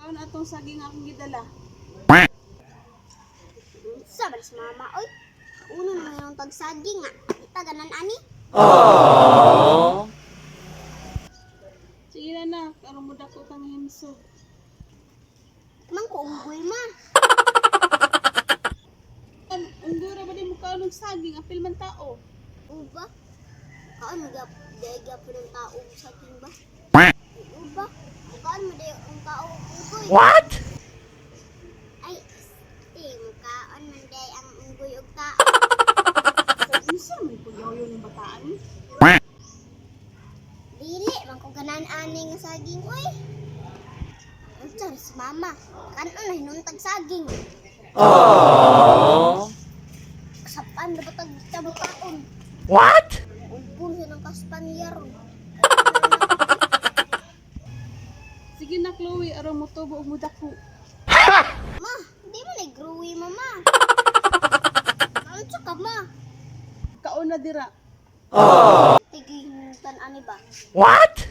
Kaon atong saging akong gidala. Sabar si mama, oy. Uno naman yung tagsaging nga. Kita ganan ani. Sige na na, karon mo dako kang himso. Man ko unggoy ma. Undura ba di mo kaon og saging apil man tao? Uba? Kaan mo gaya po ng tao sa akin ba? Uba? Kaan mo gaya ang tao unggoy? What? Ay, kaan mo gaya ang unggoy og tao. Unsa may puyaw yung bataan? Dili, man ko ganan ani nga saging, oy. Unsa si mama? Kanon na hinuntag saging. Kasapan na ba tag-taon? What? Umpul siya ng kaspanyar. Sige na Chloe, aron mo tubo og mudako. Ma, di mo nag-growy mama. Ano ka ma? Kaon na dira. Tigihintan ani ba? What?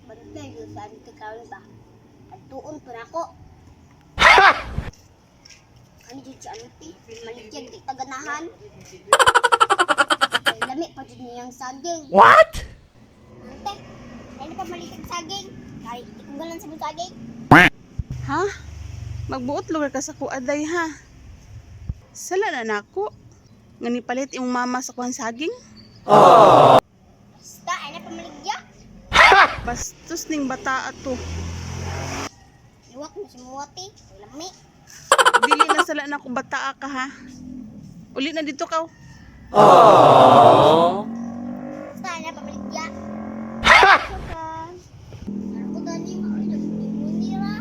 Bantay yun saan ka kawin ba? At tuon pa ako. Ano dyan si Auntie? Maligyan di taganahan. Ay, lami pa dyan niyang saging. What? Ante, ano pa maligyan saging? Kahit di kong galan sa mga saging. Ha? Magbuot lugar ka sa kuaday ha. Sala na nako. Nga nipalit imong mama sa kuhan saging? Basta, ano pa maligyan? Bastos ning bata ato. Iwak mo si Muwati. Ay, lami. Dili na sala na ko bata ka ha. Uli na dito ka. Basta, ano pa maligyan? Ano po tani mo? Ano po nira?